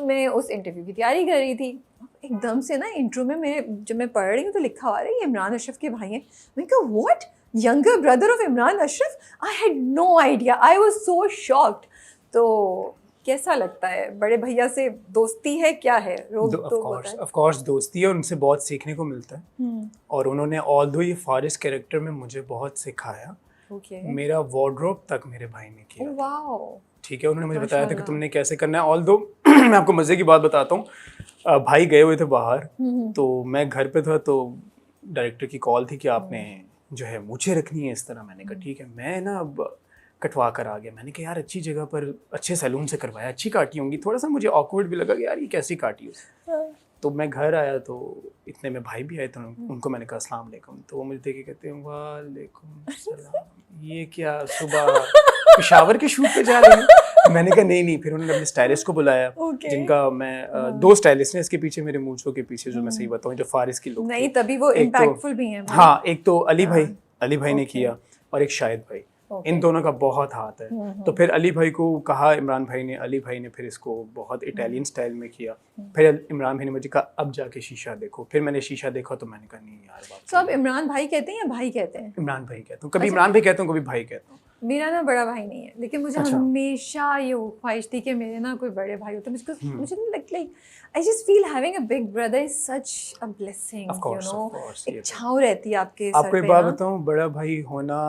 मैं उस इंटरव्यू की तैयारी कर रही थी, एकदम से ना इंट्रो में जब मैं पढ़ रही हूँ तो लिखा हुआ है ये इमरान अशरफ के भाई हैं। मैं कहा what, younger brother of Imran Ashraf? I had no idea, I was so shocked. तो कैसा लगता है, बड़े भैया से दोस्ती है, क्या है? रोक तो होता है। ऑफ कोर्स दोस्ती है और उनसे बहुत सीखने को मिलता है। और उन्होंने ऑल्दो ये फारिस कैरेक्टर में मुझे बहुत सिखाया। मेरा वार्डरोब तक मेरे भाई ने किया। वाओ, ठीक है, उन्होंने मुझे बताया था कि तुमने कैसे करना है। ऑल्दो मैं आपको मजे की बात बताता हूँ, भाई गए हुए थे बाहर, तो मैं घर पे था, तो डायरेक्टर की कॉल थी कि आपने जो है मूछें रखनी है इस तरह। मैंने कहा ठीक है। मैं ना अब कटवा कर आ गया। मैंने कहा यार अच्छी जगह पर अच्छे सैलून से करवाया, अच्छी काटी होंगी। थोड़ा सा मुझे ऑकवर्ड भी लगा कि यार ये कैसी काटी हो। तो मैं घर आया तो इतने में भाई भी आए, तो उनको मैंने कहा अस्सलाम वालेकुम। तो वो मुझे देख के कहते हैं वालेकुम सलाम, ये क्या सुबह पेशावर के शूट पे जा रहे हैं? मैंने कहा नहीं। फिर उन्होंने अपने स्टाइलिस्ट को बुलाया, जिनका मैं दो स्टाइलिस्ट हैं इसके पीछे, मेरे मूंछों के पीछे, जो मैं सही बताऊं जो फारिस की लुक नहीं, तभी वो इम्पैक्टफुल भी हैं। हाँ, एक तो अली भाई ने किया और एक शाहिद भाई। इन दोनों का बहुत हाथ है। तो फिर अली भाई को कहा इमरान भाई ने, अली भाई ने फिर इसको बहुत इटालियन स्टाइल में किया। फिर इमरान भाई ने मुझे कहा अब जाके शीशा देखो। फिर मैंने शीशा देखा तो मैंने कहा नहीं यार बात। तो आप इमरान भाई कहते हैं या भाई कहते हैं? इमरान भाई कहता हूँ, कभी इमरान भाई कहता हूँ, कभी भाई कहता हूँ। मेरा ना बड़ा भाई नहीं है, लेकिन मुझे हमेशा ये ख्वाहिश थी कि मेरे ना कोई बड़े भाई होते। मुझे like I just feel having a big brother is such a blessing, you know. एक छाव रहती है आपके सर पे। आपको एक बात बताऊं, बड़ा भाई होना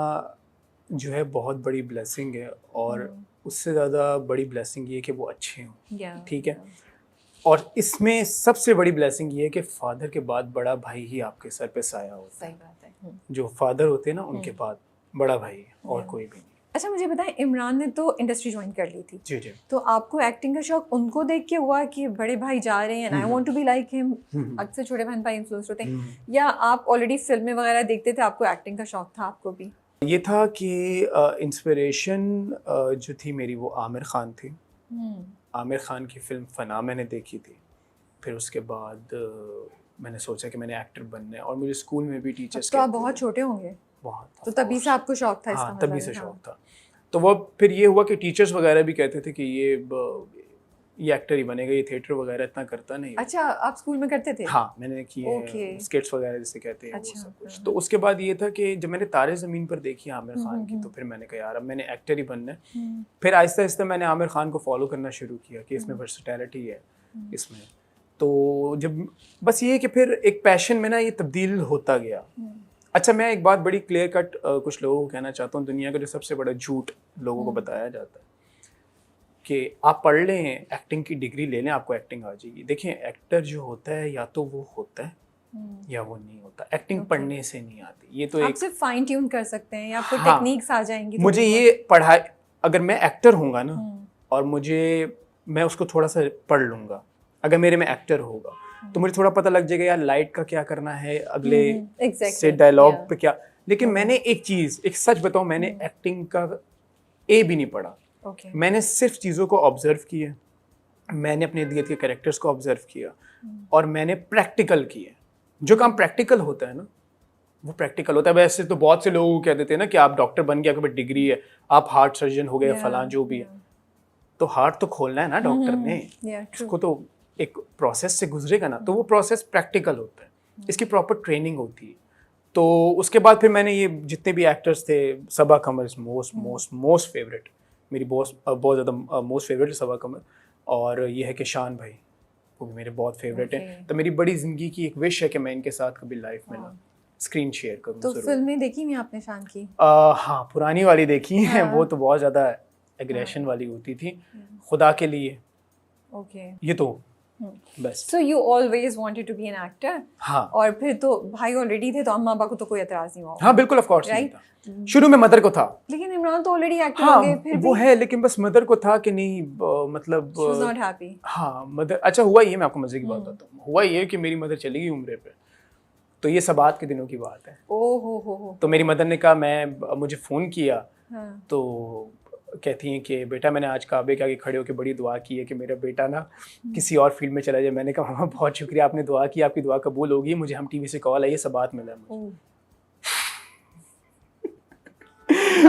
जो है बहुत बड़ी ब्लेसिंग है, और उससे ज़्यादा बड़ी ब्लेसिंग ये है कि वो अच्छे हों। ठीक है, और इसमें सबसे बड़ी ब्लेसिंग ये है कि फादर के बाद बड़ा भाई ही आपके सर पे साया होता है। सही बात है। जो फादर होते हैं ना, उनके बाद बड़ा भाई है और कोई भी नहीं। अच्छा मुझे बताएं, इमरान ने तो इंडस्ट्री ज्वाइन कर ली थी। जी। तो आपको एक्टिंग का शौक उनको देख के हुआ कि बड़े भाई जा रहे हैं, I want to be like him? अक्सर छोटे बहन भाई इन्फ्लुएंस होते हैं, या आप ऑलरेडी फिल्में वगैरह देखते थे, आपको एक्टिंग का शौक था आपको भी? ये था कि इंस्पिरेशन जो थी मेरी वो आमिर खान थी। आमिर खान की फिल्म फना मैंने देखी थी। फिर उसके बाद मैंने सोचा कि मैंने एक्टर बनना है, और मुझे स्कूल में भी टीचर्स। तो आप बहुत छोटे होंगे बहुत, तो तभी से आपको शौक था इसका? हाँ, तभी से शौक था। तो वो फिर ये हुआ कि टीचर्स वगैरह भी कहते थे कि ये एक्टर ही बनेगा, ये थिएटर वगैरह इतना करता नहीं। अच्छा, आप स्कूल में करते थे? हाँ, मैंने किए स्किट्स वगैरह जिसे कहते हैं। अच्छा, वो सब कुछ। तो उसके बाद ये था कि जब मैंने तारे ज़मीन पर देखी आमिर खान की, तो फिर मैंने कहा यार अब मैंने एक्टर ही बनना है। फिर आहिस्ता आहिस्ता मैंने आमिर खान को फॉलो करना शुरू किया कि इसमें वर्सेटैलिटी है इसमें। तो जब बस ये कि फिर एक पैशन में ना ये तब्दील होता गया। अच्छा, मैं एक बात बड़ी क्लियर कट कुछ लोगों को कहना चाहता हूँ। दुनिया का जो सबसे बड़ा झूठ लोगों को बताया जाता है कि आप पढ़ लें, एक्टिंग की डिग्री ले लें, आपको एक्टिंग आ जाएगी। देखिए, एक्टर जो होता है या तो वो होता है या वो नहीं होता। एक्टिंग पढ़ने से नहीं आती। ये तो आप सिर्फ फाइन ट्यून कर सकते हैं, या आपको हाँ, टेक्निक्स आ जाएंगी। मुझे ये पढ़ाई, अगर मैं एक्टर हूँगा ना, और मैं उसको थोड़ा सा पढ़ लूँगा, अगर मेरे में एक्टर होगा तो मुझे थोड़ा पता लग जाएगा यार लाइट का क्या करना है, अगले से डायलॉग पे क्या। लेकिन मैंने एक सच बताऊं, मैंने एक्टिंग का ए भी नहीं पढ़ा। मैंने सिर्फ चीज़ों को ऑब्जर्व किया, मैंने अपने इर्द गिर्द के कैरेक्टर्स को ऑब्जर्व किया, और मैंने प्रैक्टिकल किया। जो काम प्रैक्टिकल होता है ना, वो प्रैक्टिकल होता है। वैसे तो बहुत से लोग कह देते हैं ना कि आप डॉक्टर बन गए, आपके पास डिग्री है, आप हार्ट सर्जन हो गए, फलां जो भी है। तो हार्ट तो खोलना है ना डॉक्टर ने, उसको तो एक प्रोसेस से गुजरेगा ना, तो वो प्रोसेस प्रैक्टिकल होता है, इसकी प्रॉपर ट्रेनिंग होती है। तो उसके बाद फिर मैंने ये जितने भी एक्टर्स थे, सबा कमर इज मोस्ट फेवरेट, मेरी बहुत ज़्यादा मोस्ट फेवरेट है सबा कमर। और ये है कि शान भाई, वो भी मेरे बहुत फेवरेट हैं। तो मेरी बड़ी ज़िंदगी की एक विश है कि मैं इनके साथ कभी लाइफ में ना स्क्रीन शेयर करूँ। तो फिल्में देखी हुई आपने शान की? हाँ, पुरानी वाली देखी हैं। वो तो बहुत ज़्यादा एग्रेशन वाली होती थी, खुदा के लिए। ये तो बस। So you always wanted to be an actor? हाँ। और फिर तो भाई ऑलरेडी थे, तो अम्मा पापा को तो कोई एतराज नहीं हुआ? हाँ बिल्कुल, ऑफ कोर्स नहीं था। शुरू में मदर को था, लेकिन इमरान तो ऑलरेडी एक्टर हाँ, हो गए फिर वो है, लेकिन बस मदर को था कि नहीं, मतलब she was not happy. हाँ, मदर। अच्छा, हुआ ये, मैं आपको मजे की बात बताता हूँ। हुआ ये कि मेरी मदर चली गई उम्रे पे, तो ये सबात के दिनों की बात है। हो। तो मेरी मदर ने कहा, मुझे फ़ोन किया, तो कहती हैं कि बेटा मैंने आज काबे के आगे खड़े होकर बड़ी दुआ की है कि मेरा बेटा ना किसी और फील्ड में चला जाए। मैंने कहा मामा बहुत शुक्रिया, आपने दुआ की, आपकी दुआ कबूल होगी। मुझे हम टीवी से कॉल आई है, सबात मिला मुझे।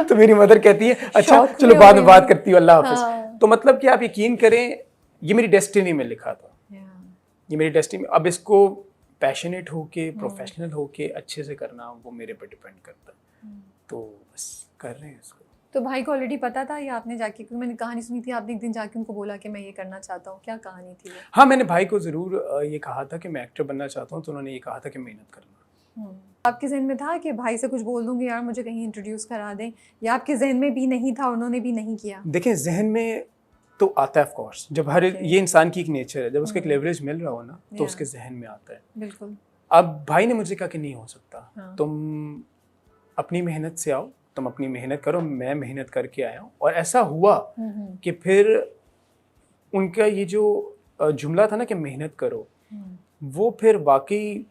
तो मेरी मदर कहती है अच्छा चलो बाद में बात करती हूँ, अल्लाह हाफिज। तो मतलब कि आप यकीन करें, ये मेरी डेस्टिनी में लिखा था, ये मेरी डेस्टिनी। अब इसको पैशनेट होके, प्रोफेशनल होके अच्छे से करना, वो मेरे पे डिपेंड करता है। तो बस कर रहे हैं इसको। तो भाई को ऑलरेडी पता था या आपने जाके, क्योंकि मैंने कहानी सुनी थी आपने एक दिन जाके उनको बोला कि मैं ये करना चाहता हूँ, क्या कहानी थी वो? हाँ, मैंने भाई को ज़रूर ये कहा था कि मैं एक्टर बनना चाहता हूँ, तो उन्होंने ये कहा था कि मेहनत करना। आपके जहन में था कि भाई से कुछ बोल दूंगी यार मुझे कहीं इंट्रोड्यूस करा दें, या आपके जहन में भी नहीं था, उन्होंने भी नहीं किया? देखें, जहन में तो आता है ऑफ कोर्स, जब हर ये इंसान की एक नेचर है, जब उसको एक लेवरेज मिल रहा हो ना तो उसके जहन में आता है। बिल्कुल। अब भाई ने मुझे कहा कि नहीं हो सकता, तुम अपनी मेहनत से आओ, तुम अपनी मेहनत करो। मैं मेहनत करके आया हूँ, और ऐसा हुआ कि फिर उनका ये जो जुमला था ना कि मेहनत करो, वो फिर वाकई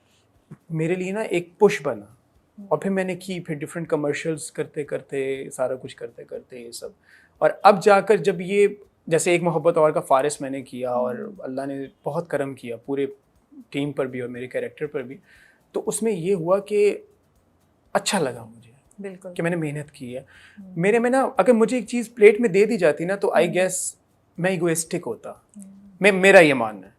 मेरे लिए ना एक पुश बना। और फिर मैंने की, फिर डिफरेंट कमर्शियल्स करते करते, सारा कुछ करते करते ये सब, और अब जाकर जब ये जैसे एक मोहब्बत और का फारिस मैंने किया, और अल्लाह ने बहुत करम किया पूरे टीम पर भी और मेरे कैरेक्टर पर भी, तो उसमें ये हुआ कि अच्छा लगा मुझे, बिल्कुल, कि मैंने मेहनत की है। मेरे में ना अगर मुझे एक चीज़ प्लेट में दे दी जाती ना तो आई गेस मैं इगोइस्टिक होता। मेरा ये मानना है।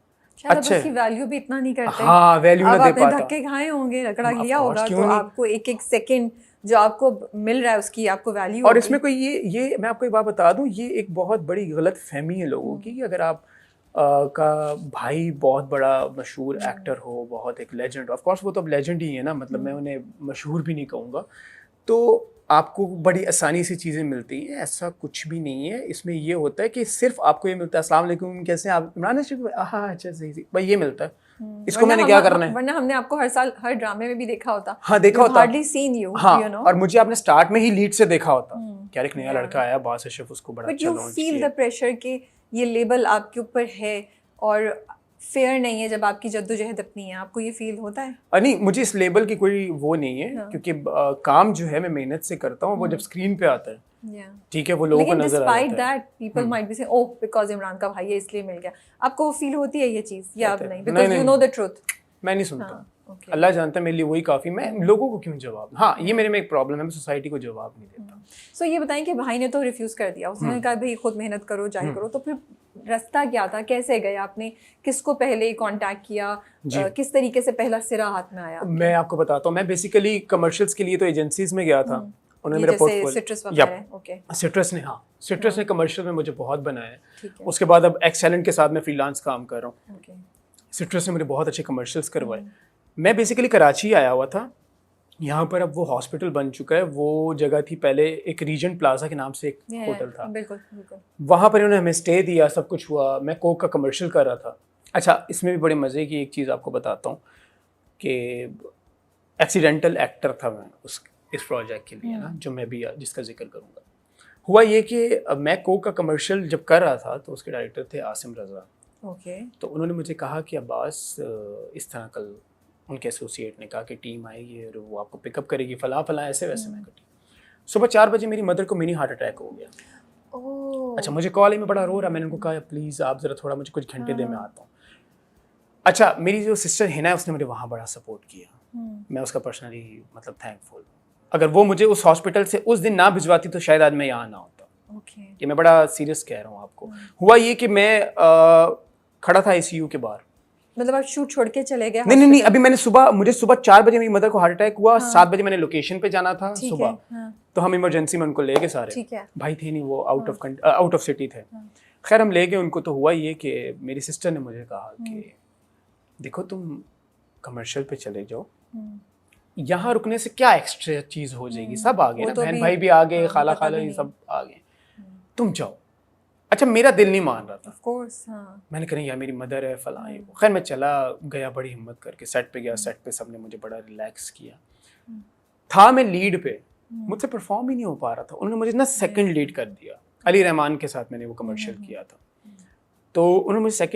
अच्छा, उसकी वैल्यू भी इतना नहीं करते। हाँ, वैल्यू ना दे पाता। धक्के खाए होंगे, रगड़ा लिया होगा, तो आपको एक एक सेकंड जो आपको मिल रहा है उसकी आपको वैल्यू। और इसमें कोई ये मैं आपको एक बात बता दूं, ये एक बहुत बड़ी गलत फहमी है लोगों की कि अगर आप का भाई बहुत बड़ा मशहूर एक्टर हो, बहुत एक लेजेंड, ऑफ कोर्स वो तो अब लेजेंड ही है ना, मतलब मैं उन्हें मशहूर भी नहीं कहूँगा, तो आपको बड़ी आसानी से चीज़ें मिलती हैं। ऐसा कुछ भी नहीं है। इसमें ये होता है कि सिर्फ आपको ये मिलता है, अस्सलाम वालेकुम, कैसे आप, इमरान हाशमी, हाँ अच्छा सही भाई, ये मिलता है। इसको मैंने क्या करना है? वरना हमने आपको हर साल हर ड्रामे में भी देखा होता। हाँ, देखा होता। हार्डली सीन यू, हाँ, you know? और मुझे आपने स्टार्ट में ही लीड से देखा होता, क्या एक नया लड़का आया, बास अशरफ, उसको बड़ा अच्छा लॉन्च किया। फील द प्रेशर कि ये लेबल आपके ऊपर है और फेयर नहीं है, जब आपकी जद्दोजहद अपनी है, आपको ये फील होता है? नहीं, मुझे इस लेबल की कोई वो नहीं है, क्योंकि काम जो है मैं मेहनत से करता हूँ, वो जब स्क्रीन पे आता है, ठीक है, वो लोगों को नजर आता है। लेकिन despite that people might be से ओह बिकॉज़ इमरान का भाई है इसलिए मिल गया, आपको वो फील होती है ये चीज, या अब नहीं, because you know the truth? मैं नहीं सुनता, अल्लाह जानता है, मेरे लिए वही काफ़ी। मैं लोगों को क्यों जवाब, हाँ ये मेरे में एक प्रॉब्लम है, मैं सोसाइटी को जवाब नहीं देता। सो ये बताएं कि भाई ने तो रिफ्यूज़ कर दिया, उसने कहा भाई खुद मेहनत करो, जाहिर करो, तो फिर रास्ता क्या था, कैसे गए आपने, किसको पहले कांटेक्ट किया, किस तरीके से पहला सिरा हाथ में आया? मैं आपको बताता हूँ, मैं बेसिकली कमर्शियल्स के लिए तो एजेंसीज में गया था, उन्होंने मेरा पोर्टफोलियो, सिट्रस वगैरह, ओके, सिट्रस ने, हाँ सिट्रस ने कमर्शियल में मुझे बहुत बनाया। उसके बाद अब एक्सेलेंट के साथ मैं फ्रीलांस काम कर रहा हूँ। सिट्रस ने मुझे बहुत अच्छे कमर्शियल्स करवाए। मैं बेसिकली कराची आया हुआ था, यहाँ पर अब वो हॉस्पिटल बन चुका है। वो जगह थी पहले एक रीजेंट प्लाजा के नाम से एक होटल था, बिल्कुल बिल्कुल, वहाँ पर उन्होंने हमें स्टे दिया, सब कुछ हुआ। मैं कोक का कमर्शियल कर रहा था। अच्छा, इसमें भी बड़े मज़े की एक चीज़ आपको बताता हूँ कि एक्सीडेंटल एक्टर था मैं इस प्रोजेक्ट के लिए ना, जो मैं भी जिसका जिक्र करूँगा। हुआ ये कि मैं कोक का कमर्शियल जब कर रहा था तो उसके डायरेक्टर थे आसिम रज़ा। ओके, तो उन्होंने मुझे कहा कि अब्बास इस तरह कल उनके एसोसिएट ने कहा कि टीम आएगी और वो आपको पिकअप करेगी, फला फला ऐसे वैसे। मैं कटी सुबह 4 बजे मेरी मदर को मिनी हार्ट अटैक हो गया। अच्छा, मुझे कॉल आई, मैं बड़ा रो रहा। मैंने उनको कहा प्लीज़ आप ज़रा थोड़ा मुझे कुछ घंटे दे, मैं आता हूँ। अच्छा, मेरी जो सिस्टर है ना, उसने मुझे वहाँ बड़ा सपोर्ट किया। मैं उसका पर्सनली मतलब थैंकफुल। अगर वो मुझे उस हॉस्पिटल से उस दिन ना भिजवाती तो शायद आज मैं यहाँ ना होता। ये मैं बड़ा सीरियस कह रहा हूँ आपको। हुआ ये कि मैं खड़ा था ICU के बाहर। मतलब आप शूट छोड़ के चले गए? नहीं, अभी मुझे सुबह 4 बजे मेरी मदर को हार्ट अटैक हुआ। 7 बजे मैंने लोकेशन पे जाना था सुबह। तो हम इमरजेंसी में उनको ले गए सारे। भाई थे नहीं, वो आउट ऑफ सिटी थे। खैर हम ले गए उनको। तो हुआ ये कि मेरी सिस्टर ने मुझे कहा कि देखो तुम कमर्शियल पे चले जाओ, यहाँ रुकने से क्या एक्स्ट्रा चीज हो जाएगी, सब आ गए ना, बहन भाई भी आ गए, खाला ये सब आ गए, तुम जाओ। अच्छा, मेरा दिल नहीं मान रहा था। Of course, हाँ। मैंने कहा यार मेरी मदर है, फला ये। खैर मैं चला गया, बड़ी हिम्मत करके सेट पे गया। सेट पे सबने मुझे बड़ा रिलैक्स किया था। मैं लीड पे, मुझसे परफॉर्म ही नहीं हो पा रहा था। उन्होंने मुझे ना सेकंड लीड कर दिया। अली रहमान के साथ मैंने वो कमर्शियल किया था, तो उन्होंने मुझे सेकंड